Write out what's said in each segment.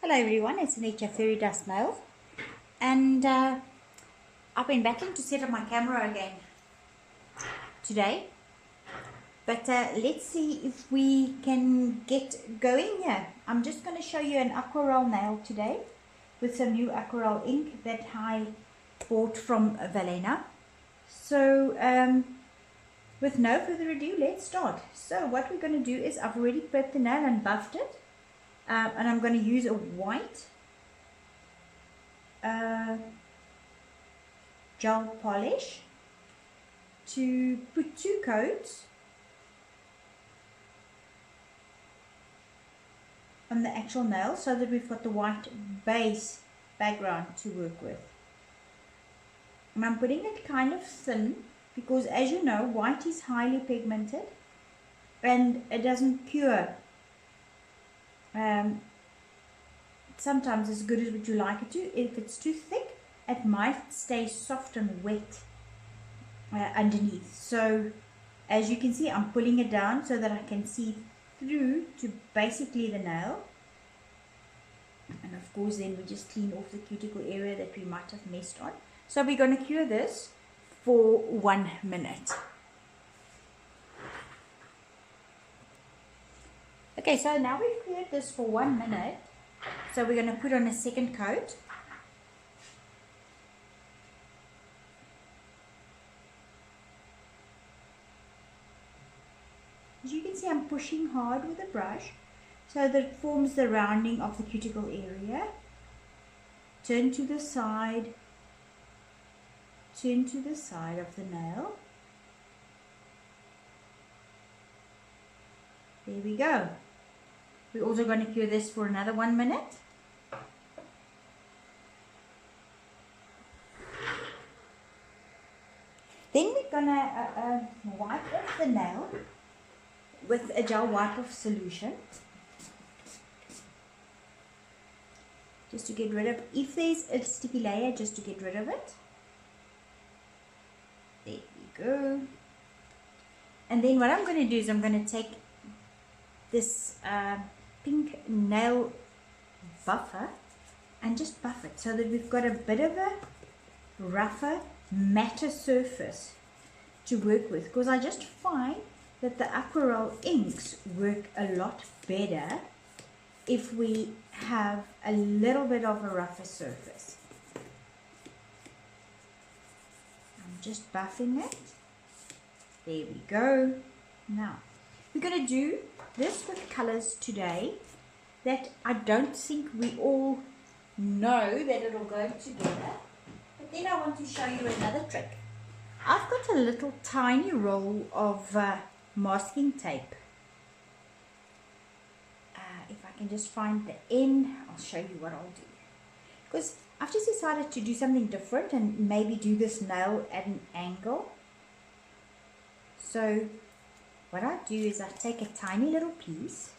Hello everyone, it's Nature Fairy Dust Nails, and I've been battling to set up my camera again today, but let's see if we can get going here. I'm just going to show you an Aquarelle nail today with some new Aquarelle ink that I bought from Valena. So with no further ado, let's start. So what we're going to do is I've already prepped the nail and buffed it. And I'm going to use a white gel polish to put 2 coats on the actual nail so that we've got the white base background to work with. And I'm putting it kind of thin because, as you know, white is highly pigmented and it doesn't cure sometimes as good as what you like it to. If it's too thick, it might stay soft and wet underneath. So as you can see, I'm pulling it down so that I can see through to basically the nail. And of course then we just clean off the cuticle area that we might have messed on. So we're going to cure this for 1 minute. Okay, so now we've cleared this for 1 minute. So we're going to put on a second coat. As you can see, I'm pushing hard with the brush so that it forms the rounding of the cuticle area. Turn to the side of the nail. There we go. We're also going to cure this for another 1 minute. Then we're going to wipe off the nail with a gel wipe-off solution. Just to get rid of, if there's a sticky layer, just to get rid of it. There we go. And then what I'm going to do is I'm going to take this pink nail buffer and just buff it so that we've got a bit of a rougher, matter surface to work with, because I just find that the Aquarelle inks work a lot better if we have a little bit of a rougher surface. I'm just buffing it. There we go. Now we're going to do this with colors today that I don't think we all know that it'll go together. But then I want to show you another trick. I've got a little tiny roll of masking tape. If I can just find the end, I'll show you what I'll do. Because I've just decided to do something different and maybe do this nail at an angle. So what I do is I take a tiny little piece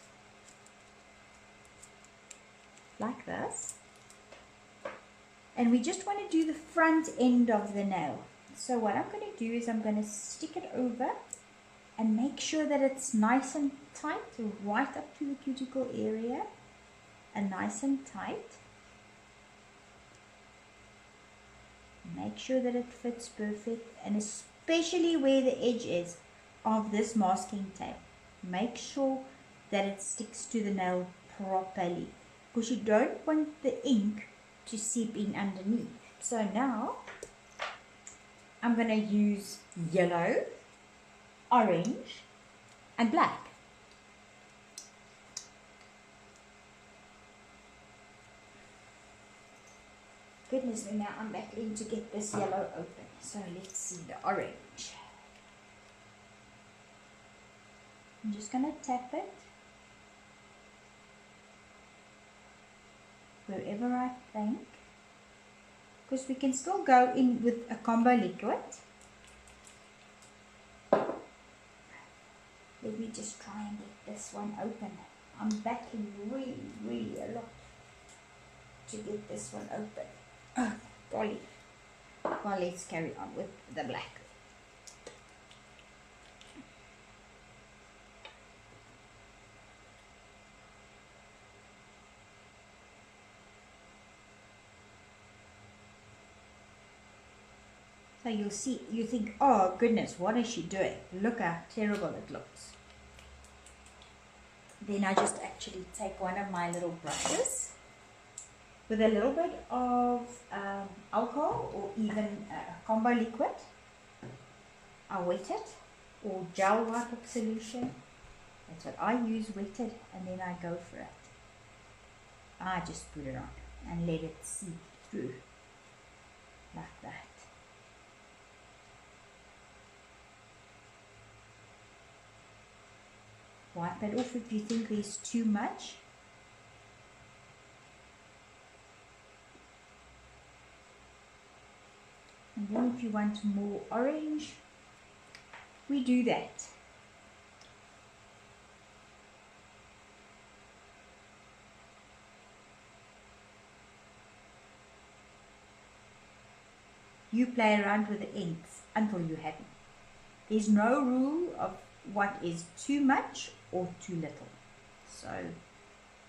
like this, and we just want to do the front end of the nail. So what I'm going to do is I'm going to stick it over and make sure that it's nice and tight, right up to the cuticle area, and nice and tight. Make sure that it fits perfect, and especially where the edge is of this masking tape, make sure that it sticks to the nail properly, because you don't want the ink to seep in underneath. So now I'm going to use yellow, orange and black. Goodness me, now I'm battling to get this yellow open. So let's see the orange. I'm just going to tap it wherever I think, because we can still go in with a combo liquid. Let me just try and get this one open. I'm battling really a lot to get this one open. Oh, golly. Well, let's carry on with the black. So you'll see, you think, oh goodness, what is she doing? Look how terrible it looks. Then I just actually take one of my little brushes with a little bit of alcohol or even a combo liquid. I wet it, or gel type of solution. That's what I use, wet it, and then I go for it. I just put it on and let it seep through like that. Wipe it off if you think there's too much. And then if you want more orange, we do that. You play around with the inks until you're happy. There's no rule of what is too much or too little. So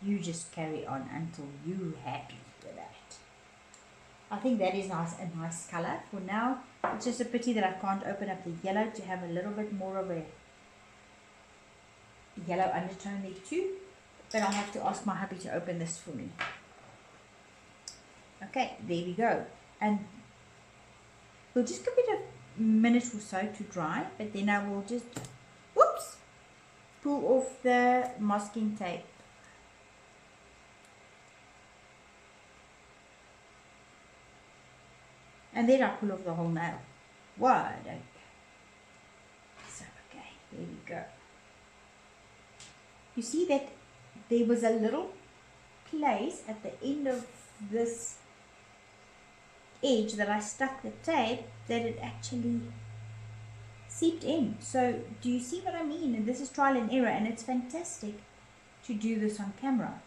you just carry on until you're happy with that. I think that is nice, a nice color. For now, it's just a pity that I can't open up the yellow to have a little bit more of a yellow undertone there too. But I'll have to ask my hubby to open this for me. Okay, there we go. And we'll just give it a minute or so to dry, but then I will just, whoops, pull off the masking tape. And then I pull off the whole nail. Wide open. So, okay, there we go. You see that there was a little place at the end of this edge that I stuck the tape that it actually seeped in. So do you see what I mean? And this is trial and error, and it's fantastic to do this on camera.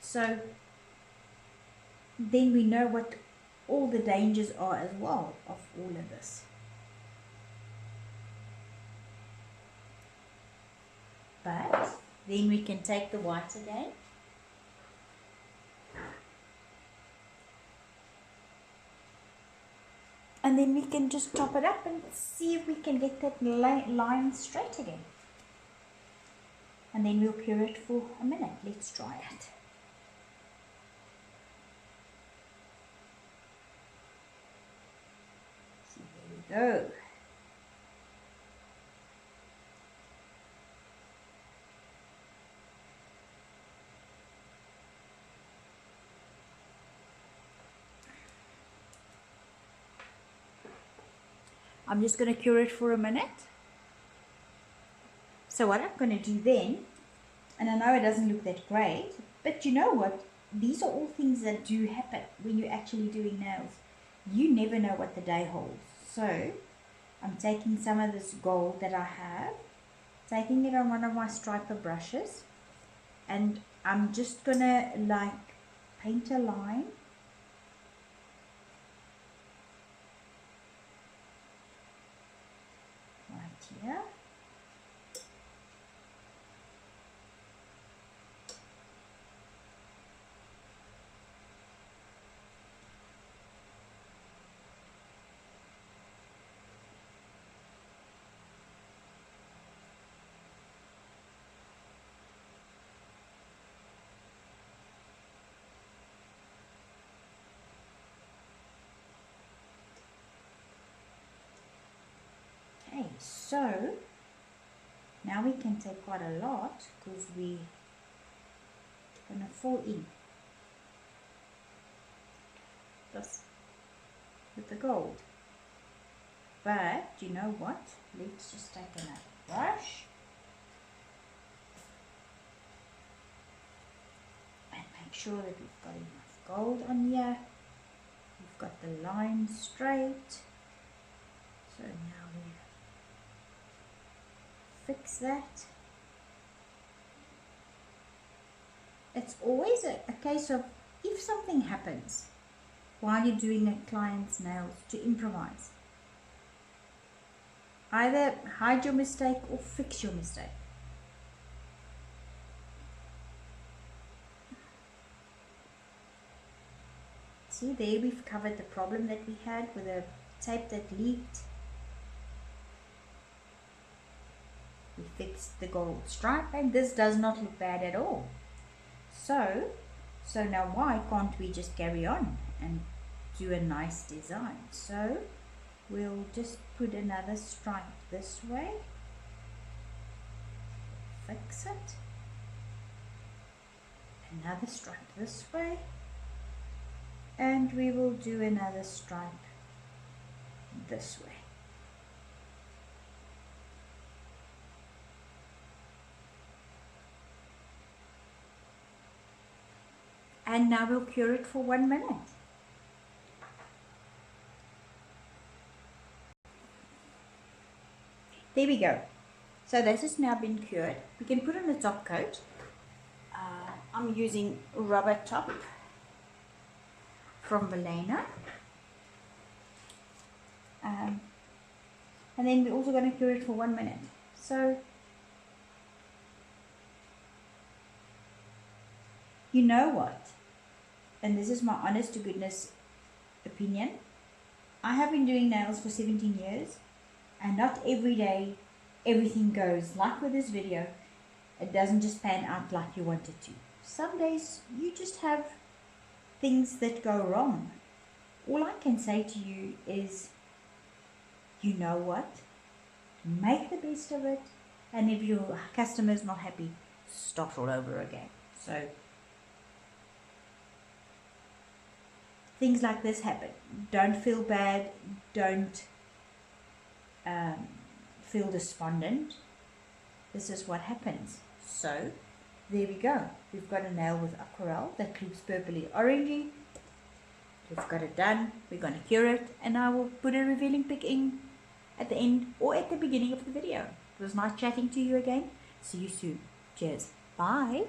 So then we know what all the dangers are as well of all of this. But then we can take the white again. And then we can just top it up and see if we can get that line straight again. And then we'll cure it for a minute. Let's try it. See, there we go. I'm just going to cure it for a minute. So what I'm going to do then, and I know it doesn't look that great, but you know what? These are all things that do happen when you're actually doing nails. You never know what the day holds. So I'm taking some of this gold that I have, taking it on one of my striper brushes, and I'm just going to like paint a line. Here. Okay, so now we can take quite a lot because we're going to fall in this with the gold. But you know what? Let's just take another brush and make sure that we've got enough gold on here. We've got the line straight. So now we fix that. It's always a case of if something happens while you're doing a client's nails, to improvise. Either hide your mistake or fix your mistake. See, there we've covered the problem that we had with the tape that leaked. We fixed the gold stripe, and this does not look bad at all. So now why can't we just carry on and do a nice design? So we'll just put another stripe this way, fix it, another stripe this way, and we will do another stripe this way. And now we'll cure it for 1 minute. There we go. So this has now been cured. We can put on a top coat. I'm using rubber top from Valena. And then we're also going to cure it for 1 minute. So, you know what? And this is my honest to goodness opinion. I have been doing nails for 17 years. And not every day everything goes like with this video. It doesn't just pan out like you want it to. Some days you just have things that go wrong. All I can say to you is, you know what? Make the best of it. And if your customer is not happy, start all over again. So things like this happen. Don't feel bad. Don't feel despondent. This is what happens. So there we go. We've got a nail with Aquarelle that looks purpley orangey. We've got it done. We're going to cure it, and I will put a revealing pic in at the end or at the beginning of the video. It was nice chatting to you again. See you soon. Cheers. Bye.